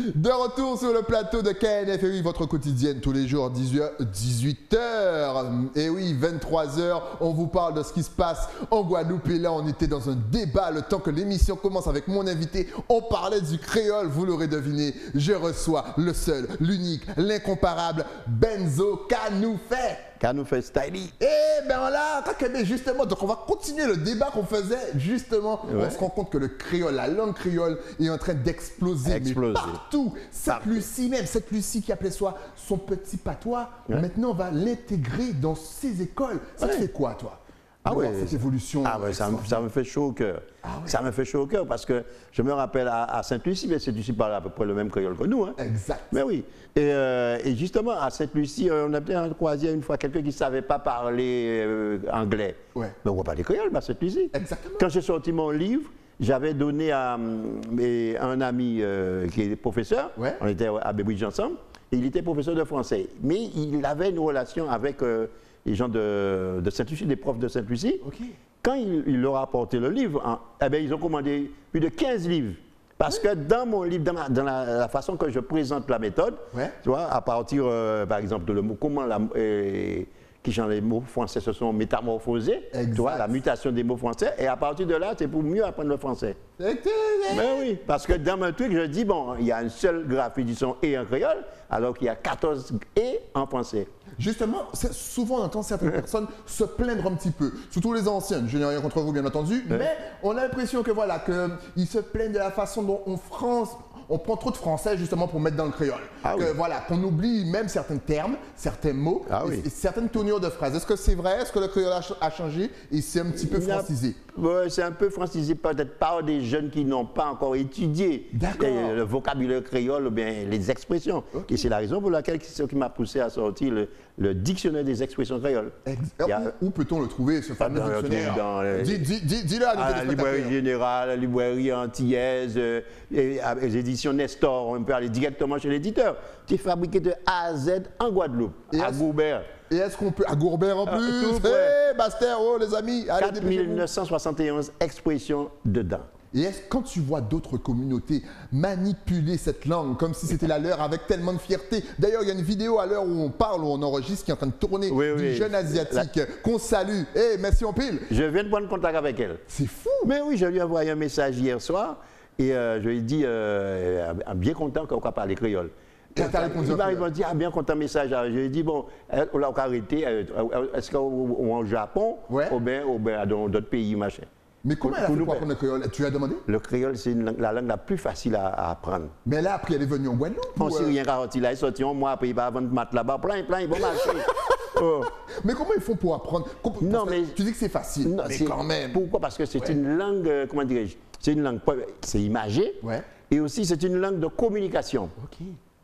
De retour sur le plateau de KNFM, votre quotidienne tous les jours 18h. Et oui, 23h, on vous parle de ce qui se passe en Guadeloupe. Et là, on était dans un débat le temps que l'émission commence avec mon invité. On parlait du créole, vous l'aurez deviné. Je reçois le seul, l'unique, l'incomparable Benzo Kanoufé. Kanoufé Styly. Eh ben là, justement, donc on va continuer le débat qu'on faisait justement. Ouais. On se rend compte que le créole, la langue créole est en train d'exploser. Mais partout. Cette Lucie qui appelait soi son petit patois, maintenant on va l'intégrer dans ses écoles. Ça te fait quoi, toi? Ah oui, cette évolution. Ah ouais, ça me fait chaud au cœur. Ah ouais. Ça me fait chaud au cœur parce que je me rappelle à Sainte-Lucie, mais Sainte-Lucie parle à peu près le même créole que nous. Hein. Exact. Mais oui. Et justement, à Sainte-Lucie, on a peut-être croisé une fois quelqu'un qui ne savait pas parler anglais. Ouais. Mais on ne voit pas les créoles à Sainte-Lucie. Exactement. Quand j'ai sorti mon livre, j'avais donné à un ami qui est professeur. Ouais. On était à Bébridge ensemble. Et il était professeur de français. Mais il avait une relation avec les gens de Sainte-Lucie, des profs de Sainte-Lucie. Okay. Quand il leur a apporté le livre, eh bien, ils ont commandé plus de 15 livres. Parce que dans mon livre, dans la façon que je présente la méthode, tu vois, à partir, par exemple, de le mot, comment qui change les mots français se sont métamorphosés, tu vois, la mutation des mots français, et à partir de là, c'est pour mieux apprendre le français. Mais oui, parce que dans mon truc, je dis, bon, il y a une seule graphie du son et en créole, alors qu'il y a 14 et en français. Justement, souvent on entend certaines personnes se plaindre un petit peu, surtout les anciennes, je n'ai rien contre vous bien entendu, mais on a l'impression que voilà, qu'ils se plaignent de la façon dont on prend trop de français justement pour mettre dans le créole. Voilà, qu'on oublie même certains termes, certains mots, et certaines tournures de phrases. Est-ce que c'est vrai? Est-ce que le créole a changé et c'est un petit peu francisé? Oui, c'est un peu francisé peut-être par des jeunes qui n'ont pas encore étudié le vocabulaire créole ou bien les expressions. Okay. Et c'est la raison pour laquelle ce qui m'a poussé à sortir le dictionnaire des expressions créoles. Où peut-on le trouver, ce fameux dictionnaire? Dis-le à la librairie générale, la librairie antillaise, les éditions Nestor, on peut aller directement chez l'éditeur. C'est fabriqué de A à Z en Guadeloupe, à Gourbert. Et est-ce qu'on peut, à Gourbert en plus, hey, Bastère, oh les amis, 4971 expressions dedans. Et est-ce quand tu vois d'autres communautés manipuler cette langue comme si c'était la leur avec tellement de fierté? D'ailleurs, il y a une vidéo à l'heure où on parle, où on enregistre, qui est en train de tourner du jeune asiatique qu'on salue. Hé, merci en pile. Je viens de prendre contact avec elle. C'est fou. Mais oui, je lui ai envoyé un message hier soir et je lui ai dit, bien content qu'on va parler créole. Il m'a répondu, bien content message. Je lui ai dit, bon, on l'a arrêté, est-ce qu'au Japon, ou bien dans d'autres pays, machin. Mais comment elle a fait pour apprendre le créole? Tu lui as demandé? Le créole, c'est la langue la plus facile à apprendre. Mais là, après, elle est venue en Guadeloupe? On ne sait rien garanti. Là, il est sorti un mois, après, il va vendre maths là-bas, plein, ils vont marcher. Mais comment ils font pour apprendre? Non, mais tu dis que c'est facile, non, mais quand même. Pourquoi? Parce que c'est une langue, comment dirais-je, c'est une langue, c'est imagé, et aussi c'est une langue de communication.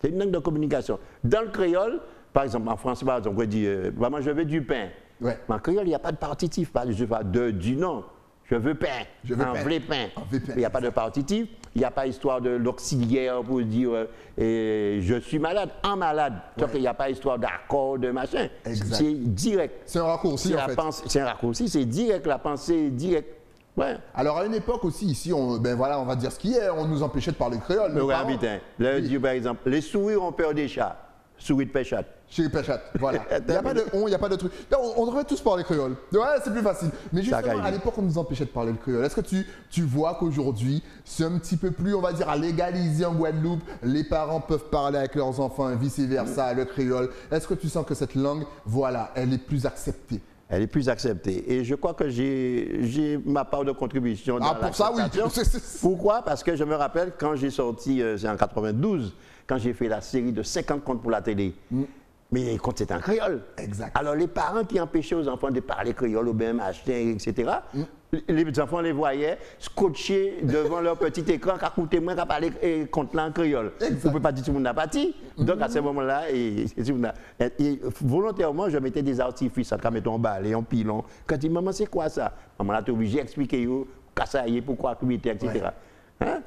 C'est une langue de communication. Dans le créole, par exemple, en français, par exemple, on dit, maman, je veux du pain. Mais en créole, il n'y a pas de partitif, du non. Je veux pain, un vrai pain. Il n'y a pas de partitif, il n'y a pas histoire de l'auxiliaire pour dire je suis malade, en malade. Donc il n'y a pas histoire d'accord, de machin. C'est direct. C'est un raccourci en fait. C'est un raccourci, c'est direct, la pensée est directe. Alors à une époque aussi, ici, on va dire ce qui est, on nous empêchait de parler créole. Par exemple, les souris ont peur des chats. Souris de péchat. Chez Péchat, voilà. Il n'y a pas de on, il n'y a pas de truc. On devrait tous parler créole. Ouais, c'est plus facile. Mais justement, à l'époque, on nous empêchait de parler le créole. Est-ce que tu vois qu'aujourd'hui, c'est un petit peu plus, on va dire, à légaliser en Guadeloupe, les parents peuvent parler avec leurs enfants et vice-versa, le créole. Est-ce que tu sens que cette langue, voilà, elle est plus acceptée? Elle est plus acceptée. Et je crois que j'ai ma part de contribution dans pour ça, oui. Pourquoi? Parce que je me rappelle, quand j'ai sorti, c'est en 92, quand j'ai fait la série de 50 contes pour la télé. Mais les contes, c'était en créole. Exact. Alors, les parents qui empêchaient aux enfants de parler créole, ou bien acheter, etc., les enfants les voyaient scotchés devant leur petit écran, qu'à coûter moins qu'à parler contes là en créole. Vous ne pouvez pas dire tout le monde n'a pas dit. Donc, à ce moment-là, volontairement, je mettais des artifices, quand mettons en balai, en pilon. Quand il dit, maman, c'est quoi ça? Maman, là, tu es obligé d'expliquer, pourquoi, etc. Hein?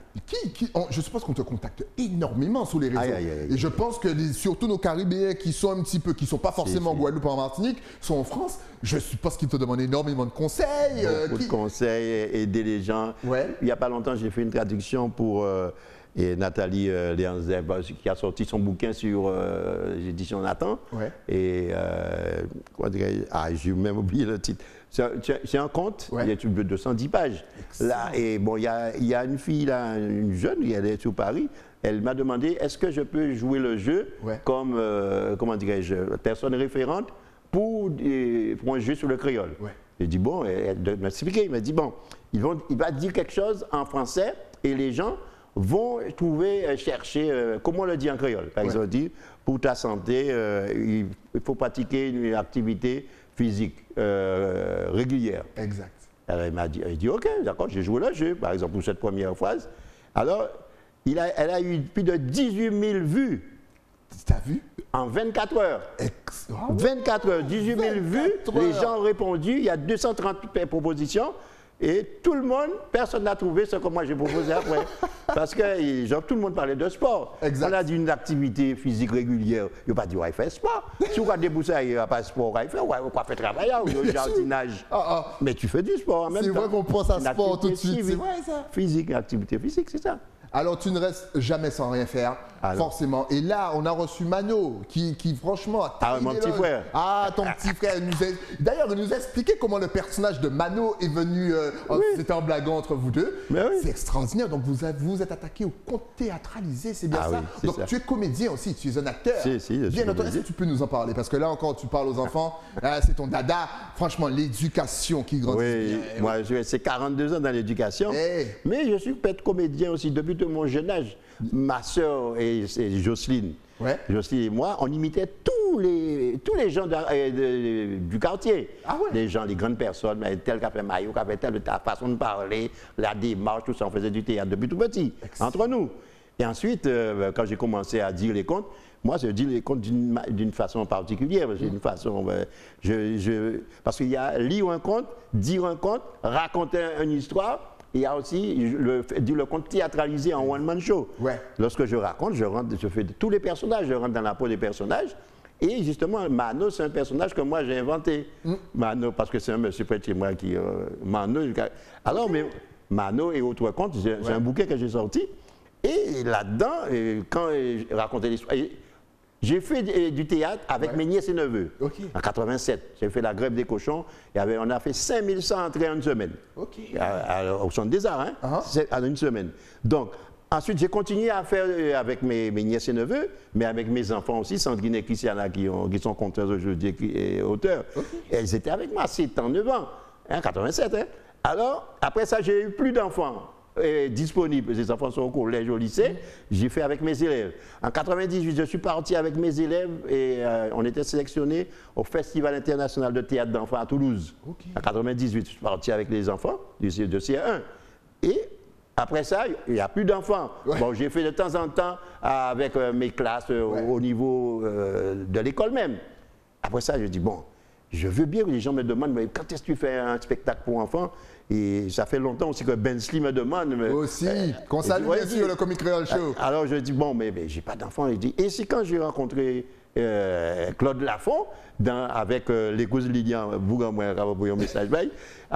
Je suppose qu'on te contacte énormément sur les réseaux. Et je pense que surtout nos Caribéens qui sont un petit peu, qui ne sont pas forcément en Guadeloupe ou en Martinique, sont en France, je suppose qu'ils te demandent énormément de conseils. Beaucoup de conseils, aider les gens. Il n'y a pas longtemps, j'ai fait une traduction pour et Nathalie Léanzet, qui a sorti son bouquin sur l'édition Nathan. Ouais. Et j'ai même oublié le titre. C'est un conte, il y a de 210 pages. Là, et bon, il y a une fille, là, une jeune, elle est sur Paris. Elle m'a demandé, est-ce que je peux jouer le jeu comme, comment dirais-je, personne référente pour un jeu sur le créole. Ouais. J'ai dit, bon, elle m'a expliqué, il m'a dit, bon, il va dire quelque chose en français et les gens vont chercher comment on le dit en créole. Par exemple, dire, pour ta santé, il faut pratiquer une activité physique régulière. Exact. Alors, elle m'a dit, ok, d'accord, j'ai joué le jeu, par exemple, pour cette première phrase. Alors, elle a eu plus de 18 000 vues. Tu as vu? En 24 heures. 24 heures, 18 000 vues. Les gens ont répondu. Il y a 230 propositions. Et tout le monde, personne n'a trouvé ce que moi j'ai proposé après. Parce que tout le monde parlait de sport. Exact. On a dit une activité physique régulière. Il n'y a pas dit, ouais, faire sport. Si on a déboussé, il n'y a pas de sport, il faut faire travail, ou jardinage. Mais tu fais du sport en même temps. C'est vrai qu'on pense à sport tout de suite. C'est vrai ça. Physique, activité physique, c'est ça. Alors, tu ne restes jamais sans rien faire, forcément. Et là, on a reçu Mano, qui franchement... mon petit frère. Ton petit frère. D'ailleurs, il nous a expliqué comment le personnage de Mano est venu... C'était en blaguant entre vous deux. Oui. C'est extraordinaire. Donc, vous êtes attaqué au conte théâtralisé, c'est bien ça? Oui, donc, ça. Tu es comédien aussi, tu es un acteur. Si, bien entendu, est-ce que tu peux nous en parler? Parce que là, encore, tu parles aux enfants, c'est ton dada. Franchement, l'éducation qui grandit. Oui, moi, c'est 42 ans dans l'éducation. Mais je suis peut-être comédien aussi depuis mon jeune âge. Ma soeur et Jocelyne, Jocelyne et moi, on imitait tous les gens du quartier. Les gens, les grandes personnes, tel qu'a fait Maillot, qu'a fait telle façon de parler, la démarche, tout ça, on faisait du théâtre depuis tout petit, entre nous. Et ensuite, quand j'ai commencé à dire les contes, moi, je dis les contes d'une façon particulière. Parce qu'il y a lire un conte, dire un conte, raconter une histoire. Il y a aussi le conte théâtralisé en one-man show. Lorsque je raconte, je fais tous les personnages, je rentre dans la peau des personnages. Et justement, Mano, c'est un personnage que moi j'ai inventé. Mano, parce que c'est un monsieur près de chez moi qui... Mano, alors, mais Mano et autres contes, c'est un bouquet que j'ai sorti. Et là-dedans, quand je racontais l'histoire... J'ai fait du théâtre avec mes nièces et neveux. En 87, j'ai fait la grève des cochons. On a fait 5100 entrées en une semaine. Au Centre des Arts, en une semaine. Donc, ensuite, j'ai continué à faire avec mes nièces et neveux, mais avec mes enfants aussi, Sandrine et Christiana, qui sont conteurs aujourd'hui et auteurs. Elles étaient avec moi 7 ans, 9 ans, 87. Alors, après ça, j'ai eu plus d'enfants. Disponibles. Les enfants sont au collège, au lycée. J'ai fait avec mes élèves. En 98, je suis parti avec mes élèves et on était sélectionnés au Festival international de théâtre d'enfants à Toulouse. En 98, je suis parti avec les enfants de CE1. Et après ça, il n'y a plus d'enfants. Bon, j'ai fait de temps en temps avec mes classes au niveau de l'école même. Après ça, je dis, bon, je veux bien que les gens me demandent, mais quand est-ce que tu fais un spectacle pour enfants? Et ça fait longtemps aussi que Bensley me demande. Aussi, qu'on salue bien sûr le Comic Creole Show. Alors je dis, bon, mais j'ai pas d'enfant. Il dit, et c'est quand j'ai rencontré Claude Lafont, avec l'épouse Lilian Bougan, un message,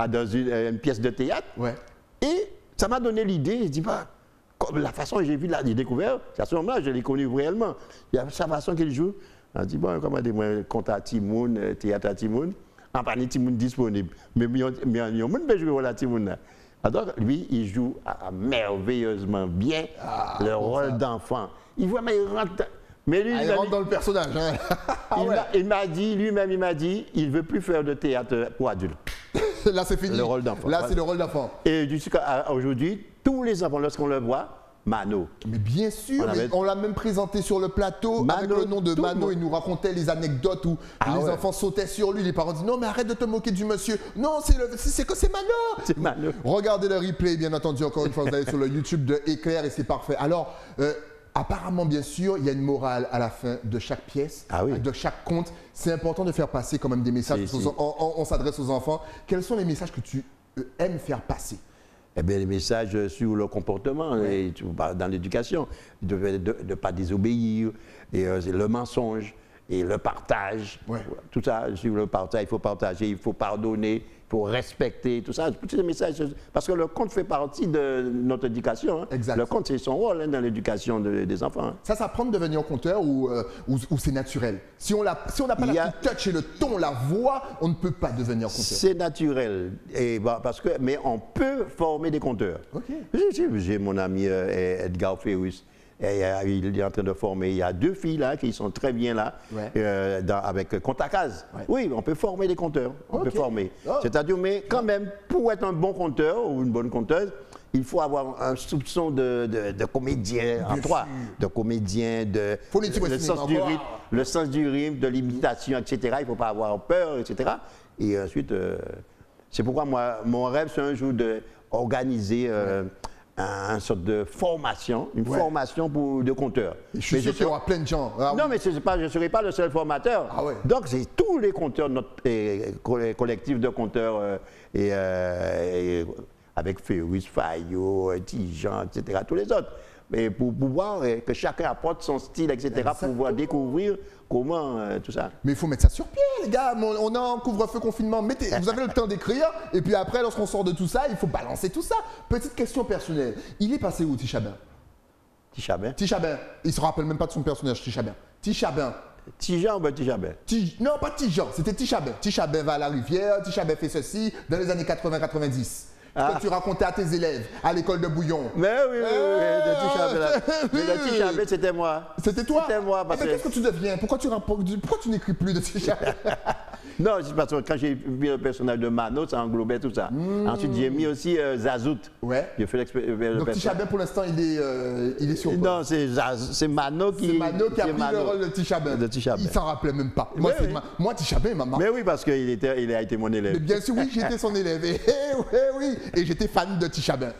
dans une pièce de théâtre. Et ça m'a donné l'idée, je dis, bah, la façon que j'ai vu, j'ai découvert, c'est à ce moment-là je l'ai connu réellement. Il y a sa façon qu'il joue. On dit, bon, comment dire, compte à Timoun, théâtre à Timoun. En parlant Timoun disponible. Mais il y a un monde qui joue à Timoun. Alors, lui, il joue merveilleusement bien le rôle d'enfant. Il voit, mais il rentre. Mais lui, il rentre dans le personnage. Il m'a dit, lui-même, il ne veut plus faire de théâtre pour adultes. Là, c'est fini. Le rôle d'enfant. Là, c'est le rôle d'enfant. Et jusqu'à aujourd'hui, tous les enfants, lorsqu'on le voit, Mano. Mais bien sûr, on l'a même présenté sur le plateau avec le nom de Mano. Il nous racontait les anecdotes où les enfants sautaient sur lui. Les parents disaient non, mais arrête de te moquer du monsieur. Non, c'est Mano. C'est Mano. Regardez le replay, bien entendu, encore une fois, vous allez sur le YouTube de Éclair et c'est parfait. Alors, apparemment, bien sûr, il y a une morale à la fin de chaque pièce, de chaque conte. C'est important de faire passer quand même des messages. On s'adresse aux enfants. Quels sont les messages que tu aimes faire passer? Eh bien, les messages sur le comportement dans l'éducation, de ne pas désobéir, et le mensonge, et le partage, tout ça, sur le partage, il faut partager, il faut pardonner, il faut respecter, tout ça, tous ces messages, parce que le conte fait partie de notre éducation. Hein. Exact. Le conte, c'est son rôle hein, dans l'éducation des enfants. Hein. Ça s'apprend de devenir conteur ou c'est naturel? Si on n'a pas la touch et le ton, la voix, on ne peut pas devenir conteur. C'est naturel, et, mais on peut former des conteurs. Okay. J'ai mon ami Edgar Ferrus. Il est en train de former. Il y a 2 filles là qui sont très bien là, avec Contacaz. Oui, on peut former des conteurs. On peut former. C'est-à-dire, mais quand même, pour être un bon conteur ou une bonne conteuse, il faut avoir un soupçon de comédien en toi, de comédien, le sens du rythme, de l'imitation, etc. Il ne faut pas avoir peur, etc. Et ensuite, c'est pourquoi moi, mon rêve, c'est un jour d'organiser une sorte de formation, formation de conteurs. Je suis sûr qu'il y aura plein de gens. Non, mais je ne serai pas le seul formateur. Donc, c'est tous les conteurs, notre collectif de conteurs, avec Ferrus, Fayot, Tijan, etc., tous les autres. Mais pour pouvoir que chacun apporte son style, etc., pour pouvoir découvrir comment tout ça. Mais il faut mettre ça sur pied, les gars. On a un couvre-feu confinement. Vous avez le temps d'écrire. Et puis après, lorsqu'on sort de tout ça, il faut balancer tout ça. Petite question personnelle. Il est passé où, Tichabin? Tichabin? Tichabin. Il ne se rappelle même pas de son personnage, Tichabin. Tichabin. Tijan ou bien Tichabin? Non, pas Tijan. C'était Tichabin. Tichabin va à la rivière. Tichabin fait ceci dans les années 80-90. Que tu racontais à tes élèves à l'école de Bouillon. Mais oui, le Tichabin, c'était moi. C'était toi? C'était moi. Mais qu'est-ce que tu deviens? Pourquoi tu n'écris plus de Tichabin? Non, c'est parce que quand j'ai vu le personnage de Mano, ça englobait tout ça. Ensuite, j'ai mis aussi Zazout. J'ai fait l'expérience. Donc Tichabin, pour l'instant, il est sur. Non, c'est Mano qui. C'est Mano qui a pris le rôle de Tichabin. Il s'en rappelait même pas. Moi, Tichabin, maman. Mais oui, parce qu'il a été mon élève. Mais bien sûr, oui, j'étais son élève. Oui. Et j'étais fan de Tichabin.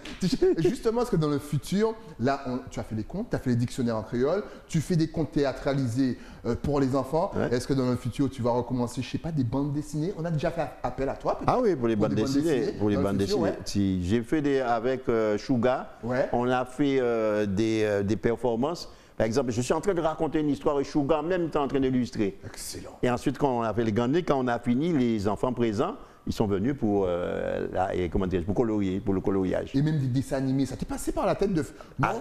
Justement, parce que dans le futur, là, tu as fait des contes, tu as fait les dictionnaires en créole, tu fais des contes théâtralisés pour les enfants. Est-ce que dans le futur, tu vas recommencer, je ne sais pas, des bandes dessinées? On a déjà fait appel à toi, peut-être? Ah oui, pour les bandes dessinées. Pour les bandes dessinées. Si, j'ai fait avec Suga, on a fait des performances. Par exemple, je suis en train de raconter une histoire et Suga en même temps en train d'illustrer. Excellent. Et ensuite, quand on a fait les grandes, quand on a fini, les enfants présents, ils sont venus pour, pour le coloriage. Et même des dessins animés, ça t'est passé par la tête de...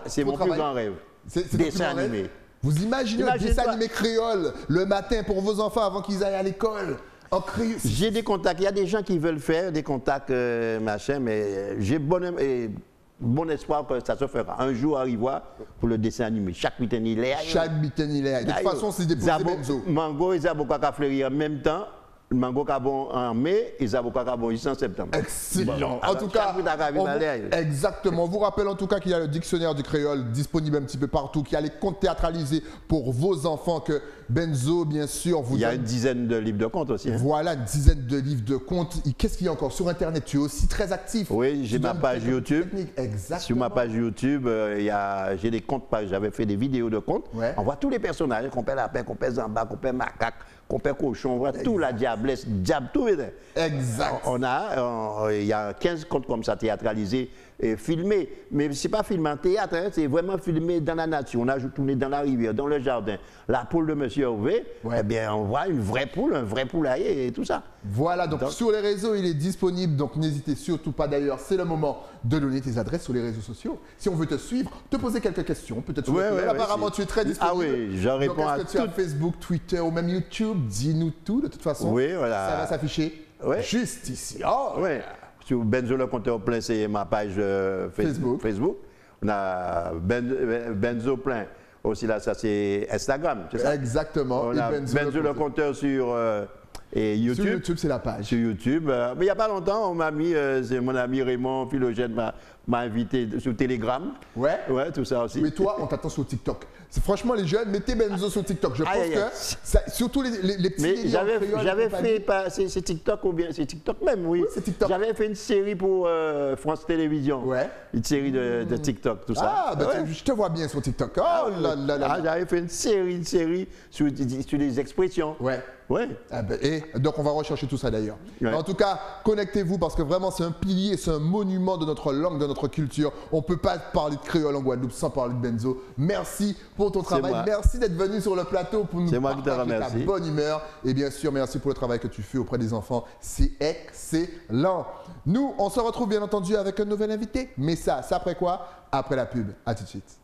C'est mon plus grand rêve. C'est dessin animé. Vous imaginez un dessin animé créole le matin pour vos enfants avant qu'ils aillent à l'école en créole? J'ai des contacts, il y a des gens qui veulent faire des contacts, machin, mais j'ai bon espoir que ça se fera. Un jour arrivera pour le dessin animé. Chaque week-end, il est. De toute façon, c'est des Benzo. Mango et Zaboka qui fleurir en même temps. Mango Cabon en mai et Zaboka Cabon ici en septembre. Excellent. En tout cas, exactement. On vous rappelle en tout cas qu'il y a le dictionnaire du créole disponible un petit peu partout, qu'il y a les contes théâtralisés pour vos enfants, que Benzo, bien sûr, vous. Il y a une dizaine de livres de contes aussi. Hein. Voilà, une dizaine de livres de contes. Qu'est-ce qu'il y a encore sur Internet? Tu es aussi très actif. Oui, j'ai ma page YouTube. Exactement. Sur ma page YouTube, j'ai des contes. J'avais fait des vidéos de contes. On voit tous les personnages. Compère lapin, compère zamba, compère macaque, compère cochon. On voit tout la diablesse, diable, tout. Exact. Il y a 15 contes comme ça théâtralisés et filmés. Mais ce n'est pas filmé en théâtre, hein, c'est vraiment filmé dans la nature. On a tourné dans la rivière, dans le jardin. La poule de Monsieur Hervé, eh bien, on voit une vraie poule, un vrai poulailler et tout ça. Voilà, donc sur les réseaux, il est disponible. Donc n'hésitez surtout pas d'ailleurs, c'est le moment de donner tes adresses sur les réseaux sociaux. Si on veut te suivre, te poser quelques questions, peut-être sur apparemment tu es très disponible. Ah oui, je réponds à tout. Est-ce que tu as Facebook, Twitter ou même YouTube? Dis-nous tout de toute façon. Oui, voilà. Ça va s'afficher juste ici. Oui. Sur Benzo le compteur plein, c'est ma page Facebook. On a Benzo plein. Aussi là, ça c'est Instagram, c'est ça? Exactement. On a Benzo le compteur sur YouTube. Sur YouTube, c'est la page. Sur YouTube. Mais il n'y a pas longtemps, on m'a mis, c'est mon ami Raymond Philogène m'a invité sur Telegram. Ouais, tout ça aussi. Mais toi, on t'attend sur TikTok. Franchement, les jeunes, mettez Benzo sur TikTok. Je pense que, surtout les petits. Mais j'avais fait, c'est TikTok ou bien, c'est TikTok même, oui. C'est TikTok. J'avais fait une série pour France Télévisions. Ouais. Une série de TikTok, tout ça. Ah, ben je te vois bien sur TikTok. Oh là là là. J'avais fait une série sur les expressions. Ouais. Ouais. Ah ben, et donc on va rechercher tout ça d'ailleurs. En tout cas, connectez-vous parce que vraiment c'est un pilier, c'est un monument de notre langue, de notre notre culture. On ne peut pas parler de créole en Guadeloupe sans parler de Benzo. Merci pour ton travail. Merci d'être venu sur le plateau pour nous partager ta bonne humeur. Et bien sûr, merci pour le travail que tu fais auprès des enfants. C'est excellent. Nous, on se retrouve bien entendu avec un nouvel invité. Mais ça après quoi? Après la pub. À tout de suite.